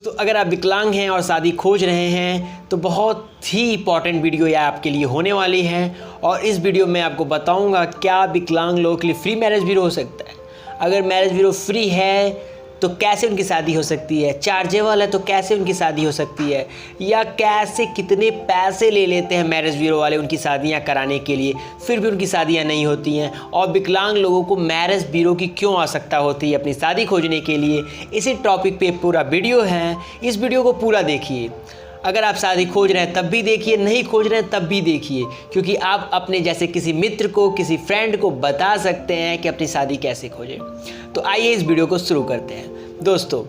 तो अगर आप विकलांग हैं और शादी खोज रहे हैं तो बहुत ही इम्पॉर्टेंट वीडियो यह आपके लिए होने वाली है। और इस वीडियो में आपको बताऊंगा क्या विकलांग लोगों के लिए फ्री मैरिज ब्यूरो हो सकता है। अगर मैरिज ब्यूरो फ्री है तो कैसे उनकी शादी हो सकती है, चार्जेबल है तो कैसे उनकी शादी हो सकती है, या कैसे कितने पैसे ले लेते हैं मैरिज ब्यूरो वाले उनकी शादियां कराने के लिए, फिर भी उनकी शादियां नहीं होती हैं। और विकलांग लोगों को मैरिज ब्यूरो की क्यों आवश्यकता होती है अपनी शादी खोजने के लिए, इसी टॉपिक पे पूरा वीडियो है। इस वीडियो को पूरा देखिए। अगर आप शादी खोज रहे हैं तब भी देखिए, नहीं खोज रहे हैं तब भी देखिए, क्योंकि आप अपने जैसे किसी मित्र को, किसी फ्रेंड को बता सकते हैं कि अपनी शादी कैसे खोजें। तो आइए इस वीडियो को शुरू करते हैं। दोस्तों,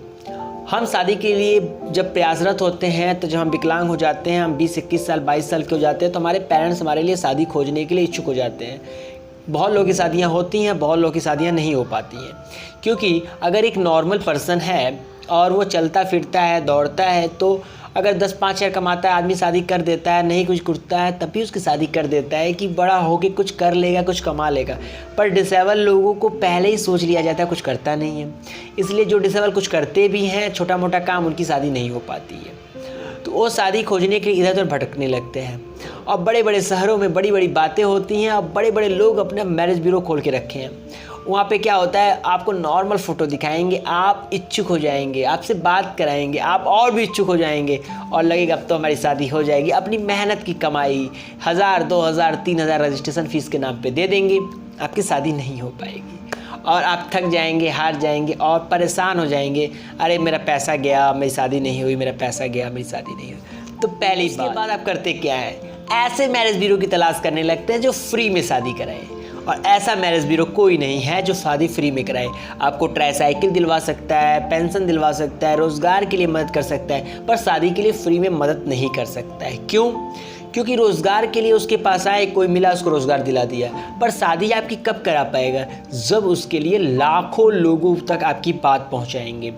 हम शादी के लिए जब प्रयासरत होते हैं तो जब हम विकलांग हो जाते हैं, हम 20-21 साल 22 साल के हो जाते हैं, तो हमारे पेरेंट्स हमारे लिए शादी खोजने के लिए इच्छुक हो जाते हैं। बहुत लोगों की शादियाँ होती हैं, बहुत लोगों की शादियाँ नहीं हो पाती हैं। क्योंकि अगर एक नॉर्मल पर्सन है और वो चलता फिरता है, दौड़ता है, तो अगर 10-5 हज़ार कमाता है आदमी शादी कर देता है, नहीं कुछ करता है तब भी उसकी शादी कर देता है कि बड़ा होके कुछ कर लेगा, कुछ कमा लेगा। पर डिसेबल लोगों को पहले ही सोच लिया जाता है, कुछ करता नहीं है। इसलिए जो डिसेबल कुछ करते भी हैं, छोटा मोटा काम, उनकी शादी नहीं हो पाती है। तो वो शादी खोजने के लिए इधर उधर भटकने लगते हैं। और बड़े बड़े शहरों में बड़ी बड़ी बातें होती हैं और बड़े बड़े लोग अपने मैरिज ब्यूरो खोल के रखे हैं। वहाँ पे क्या होता है, आपको नॉर्मल फ़ोटो दिखाएंगे, आप इच्छुक हो जाएंगे, आपसे बात कराएंगे, आप और भी इच्छुक हो जाएंगे और लगेगा अब तो हमारी शादी हो जाएगी। अपनी मेहनत की कमाई 1000, 2000, 3000 रजिस्ट्रेशन फ़ीस के नाम पे दे देंगे, आपकी शादी नहीं हो पाएगी और आप थक जाएंगे, हार जाएंगे और परेशान हो जाएंगे। अरे मेरा पैसा गया, मेरी शादी नहीं हुई, मेरा पैसा गया, मेरी शादी नहीं हुई। तो पहली बात आप करते क्या है, ऐसे मैरिज ब्यूरो की तलाश करने लगते हैं जो फ्री में शादी कराए। और ऐसा मैरिज ब्यूरो कोई नहीं है जो शादी फ्री में कराए। आपको ट्राईसाइकिल दिलवा सकता है, पेंशन दिलवा सकता है, रोज़गार के लिए मदद कर सकता है, पर शादी के लिए फ्री में मदद नहीं कर सकता है। क्यों? क्योंकि रोज़गार के लिए उसके पास आए, कोई मिला, उसको रोज़गार दिला दिया, पर शादी आपकी कब करा पाएगा, जब उसके लिए लाखों लोगों तक आपकी बात पहुँचाएंगे।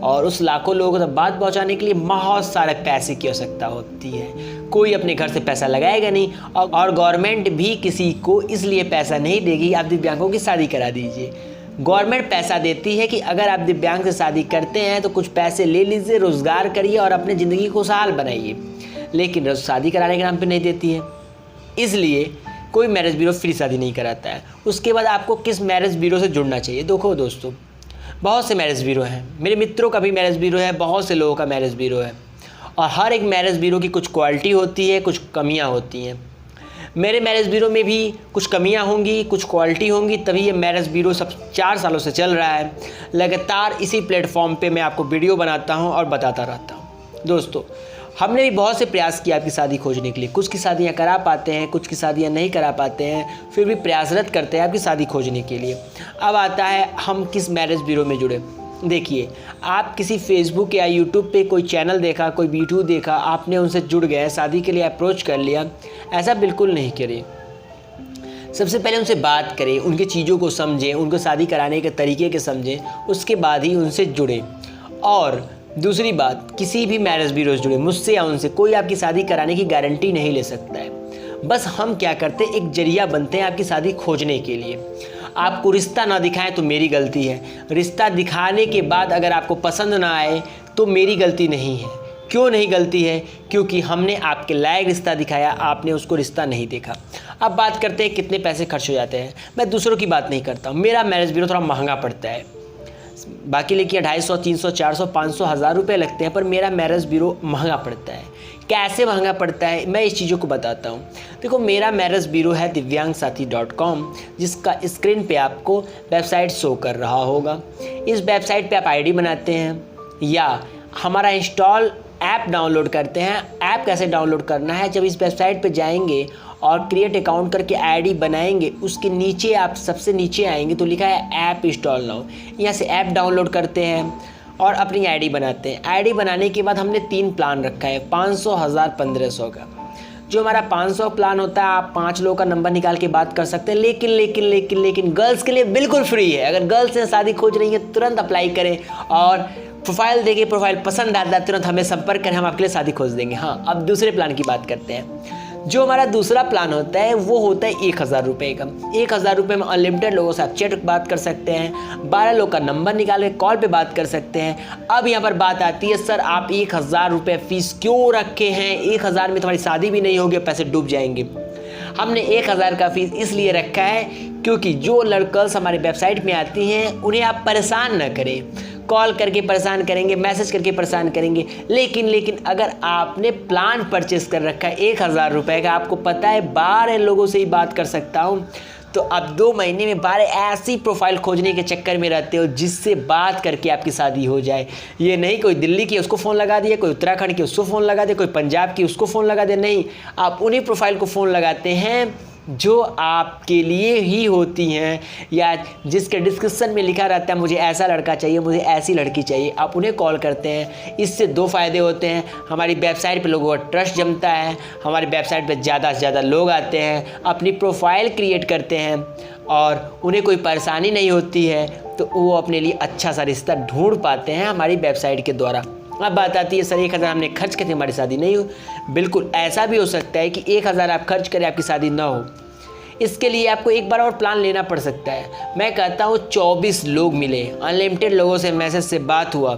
और उस लाखों लोगों तक बात पहुंचाने के लिए बहुत सारे पैसे की आवश्यकता होती है। कोई अपने घर से पैसा लगाएगा नहीं और गवर्नमेंट भी किसी को इसलिए पैसा नहीं देगी आप दिव्यांगों की शादी करा दीजिए। गवर्नमेंट पैसा देती है कि अगर आप दिव्यांग से शादी करते हैं तो कुछ पैसे ले लीजिए, रोज़गार करिए और अपनी ज़िंदगी को खुशहाल बनाइए, लेकिन शादी कराने के नाम पर नहीं देती है। इसलिए कोई मैरिज ब्यूरो फ्री शादी नहीं कराता है। उसके बाद आपको किस मैरिज ब्यूरो से जुड़ना चाहिए। देखो दोस्तों, बहुत से मैरिज ब्यूरो हैं, मेरे मित्रों का भी मैरिज ब्यूरो है, बहुत से लोगों का मैरिज ब्यूरो है, और हर एक मैरिज ब्यूरो की कुछ क्वालिटी होती है, कुछ कमियां होती हैं। मेरे मैरिज ब्यूरो में भी कुछ कमियां होंगी, कुछ क्वालिटी होंगी, तभी ये मैरिज ब्यूरो सब 4 सालों से चल रहा है। लगातार इसी प्लेटफॉर्म पे मैं आपको वीडियो बनाता हूँ और बताता रहता हूँ। दोस्तों, हमने भी बहुत से प्रयास किया आपकी शादी खोजने के लिए। कुछ की शादियां करा पाते हैं, कुछ की शादियां नहीं करा पाते हैं, फिर भी प्रयासरत करते हैं आपकी शादी खोजने के लिए। अब आता है हम किस मैरिज ब्यूरो में जुड़े। देखिए, आप किसी फेसबुक या यूट्यूब पे कोई चैनल देखा, कोई वीडियो देखा, आपने उनसे जुड़ गए, शादी के लिए अप्रोच कर लिया, ऐसा बिल्कुल नहीं करें। सबसे पहले उनसे बात करें, उनकी चीज़ों को समझें, उनको शादी कराने के तरीके के समझें, उसके बाद ही उनसे जुड़ें। और दूसरी बात, किसी भी मैरिज ब्यूरो से जुड़े, मुझसे या उनसे, कोई आपकी शादी कराने की गारंटी नहीं ले सकता है। बस हम क्या करते हैं, एक जरिया बनते हैं आपकी शादी खोजने के लिए। आपको रिश्ता ना दिखाएं तो मेरी गलती है, रिश्ता दिखाने के बाद अगर आपको पसंद ना आए तो मेरी गलती नहीं है। क्यों नहीं गलती है? क्योंकि हमने आपके लायक रिश्ता दिखाया, आपने उसको रिश्ता नहीं देखा। अब बात करते हैं कितने पैसे खर्च हो जाते हैं। मैं दूसरों की बात नहीं करता हूँ, मेरा मैरिज ब्यूरो थोड़ा महंगा पड़ता है। बाकी लेकिन 250, 300, 400, 500, 1000 रुपये लगते हैं, पर मेरा मैरिज ब्यूरो महंगा पड़ता है। कैसे महंगा पड़ता है, मैं इस चीज़ों को बताता हूँ। देखो, मेरा मैरिज ब्यूरो है divyangsathi.com, जिसका स्क्रीन पे आपको वेबसाइट शो कर रहा होगा। इस वेबसाइट पे आप आईडी बनाते हैं या हमारा इंस्टॉल ऐप डाउनलोड करते हैं। ऐप कैसे डाउनलोड करना है, जब इस वेबसाइट पे जाएंगे और क्रिएट अकाउंट करके आईडी बनाएंगे, उसके नीचे आप सबसे नीचे आएंगे तो लिखा है ऐप इंस्टॉल नाउ। यहाँ से ऐप डाउनलोड करते हैं और अपनी आईडी बनाते हैं। आईडी बनाने के बाद हमने 3 प्लान रखा है, 500, 1000, 1500 का। जो हमारा 500 प्लान होता है, आप 5 लोगों का नंबर निकाल के बात कर सकते हैं। लेकिन गर्ल्स के लिए बिल्कुल फ्री है। अगर गर्ल्स से शादी खोज रही है तुरंत अप्लाई करें और प्रोफाइल देखिए, प्रोफाइल पसंद आता है तुरंत हमें संपर्क करें, हम आपके लिए शादी खोज देंगे। हाँ, अब दूसरे प्लान की बात करते हैं। जो हमारा दूसरा प्लान होता है वो होता है 1000 रुपये का। 1000 रुपये में अनलिमिटेड लोगों से आप चैट बात कर सकते हैं, 12 लोग का नंबर निकाल के कॉल पे बात कर सकते हैं। अब यहाँ पर बात आती है, सर आप 1000 रुपये फीस क्यों रखे हैं? 1000 में तुम्हारी शादी भी नहीं होगी, पैसे डूब जाएंगे। हमने 1000 का फीस इसलिए रखा है क्योंकि जो लड़कर्स हमारे वेबसाइट में आती हैं उन्हें आप परेशान ना करें। कॉल करके परेशान करेंगे, मैसेज करके परेशान करेंगे, लेकिन अगर आपने प्लान परचेस कर रखा है 1000 रुपये का, आपको पता है 12 लोगों से ही बात कर सकता हूँ, तो अब 2 महीने में 12 ऐसी प्रोफाइल खोजने के चक्कर में रहते हो जिससे बात करके आपकी शादी हो जाए। ये नहीं कोई दिल्ली की उसको फ़ोन लगा दिया, कोई उत्तराखंड की उसको फ़ोन लगा दिया, कोई पंजाब की उसको फ़ोन लगा दिया, नहीं, आप उन्हीं प्रोफाइल को फ़ोन लगाते हैं जो आपके लिए ही होती हैं, या जिसके डिस्क्रिप्शन में लिखा रहता है मुझे ऐसा लड़का चाहिए, मुझे ऐसी लड़की चाहिए, आप उन्हें कॉल करते हैं। इससे 2 फ़ायदे होते हैं, हमारी वेबसाइट पे लोगों का ट्रस्ट जमता है, हमारी वेबसाइट पे ज़्यादा से ज़्यादा लोग आते हैं, अपनी प्रोफाइल क्रिएट करते हैं और उन्हें कोई परेशानी नहीं होती है, तो वो अपने लिए अच्छा सा रिश्ता ढूंढ पाते हैं हमारी वेबसाइट के द्वारा। अब बात आती है, सर 1000 हमने खर्च करके हमारी शादी नहीं हो। बिल्कुल ऐसा भी हो सकता है कि 1000 आप खर्च करें, आपकी शादी ना हो। इसके लिए आपको एक बार और प्लान लेना पड़ सकता है। मैं कहता हूँ 24 लोग मिले, अनलिमिटेड लोगों से मैसेज से बात हुआ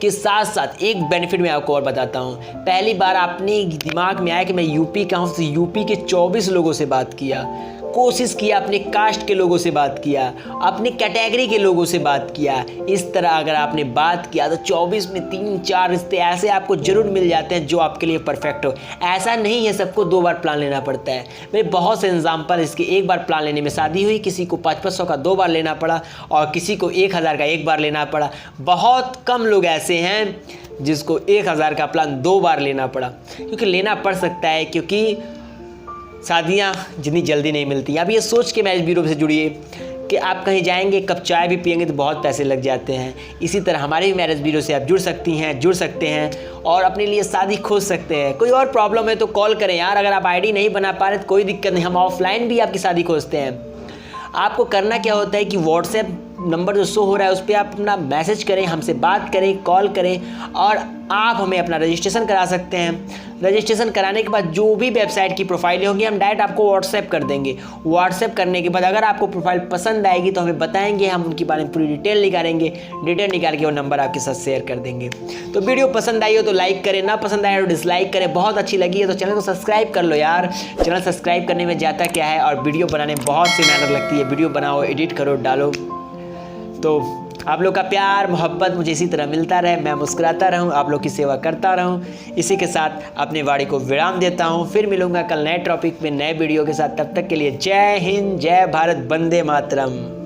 के साथ साथ एक बेनिफिट मैं आपको और बताता हूँ। पहली बार आपने दिमाग में आया कि मैं यूपी का हूँ, तो यूपी के 24 लोगों से बात किया, कोशिश किया, अपने कास्ट के लोगों से बात किया, अपनी कैटेगरी के लोगों से बात किया। इस तरह अगर आपने बात किया तो 24 में 3-4 रिश्ते ऐसे आपको ज़रूर मिल जाते हैं जो आपके लिए परफेक्ट हो। ऐसा नहीं है सबको 2 बार प्लान लेना पड़ता है। मेरे बहुत से एग्जाम्पल इसके, 1 बार प्लान लेने में शादी हुई, किसी को 500 का 2 बार लेना पड़ा और किसी को 1000 का 1 बार लेना पड़ा। बहुत कम लोग ऐसे हैं जिसको 1000 का प्लान 2 बार लेना पड़ा, क्योंकि लेना पड़ सकता है, क्योंकि शादियाँ जितनी जल्दी नहीं मिलती। अब ये सोच के मैरिज ब्यूरो से जुड़िए कि आप कहीं जाएंगे, कप चाय भी पियेंगे तो बहुत पैसे लग जाते हैं। इसी तरह हमारे भी मैरिज ब्यूरो से आप जुड़ सकते हैं और अपने लिए शादी खोज सकते हैं। कोई और प्रॉब्लम है तो कॉल करें यार। अगर आप आईडी नहीं बना पा रहे तो कोई दिक्कत नहीं, हम ऑफलाइन भी आपकी शादी खोजते हैं। आपको करना क्या होता है कि व्हाट्सएप नंबर जो शो हो रहा है उस पर आप अपना मैसेज करें, हमसे बात करें, कॉल करें और आप हमें अपना रजिस्ट्रेशन करा सकते हैं। रजिस्ट्रेशन कराने के बाद जो भी वेबसाइट की प्रोफाइल होगी हम डायरेक्ट आपको व्हाट्सएप कर देंगे। व्हाट्सएप करने के बाद अगर आपको प्रोफाइल पसंद आएगी तो हमें बताएंगे, हम उनके बारे में पूरी डिटेल निकालेंगे, डिटेल निकाल के वो नंबर आपके साथ शेयर कर देंगे। तो वीडियो पसंद आई हो तो लाइक करें, ना पसंद आया तो डिसलाइक करें। बहुत अच्छी लगी है तो चैनल को सब्सक्राइब कर लो यार। चैनल सब्सक्राइब करने में जाता क्या है, और वीडियो बनाने में बहुत सी मेहनत लगती है। वीडियो बनाओ, एडिट करो, डालो, तो आप लोग का प्यार मोहब्बत मुझे इसी तरह मिलता रहे, मैं मुस्कुराता रहूं, आप लोग की सेवा करता रहूं। इसी के साथ अपनी वाणी को विराम देता हूं। फिर मिलूंगा कल नए टॉपिक में, नए वीडियो के साथ। तब तक के लिए जय हिंद, जय भारत, वंदे मातरम।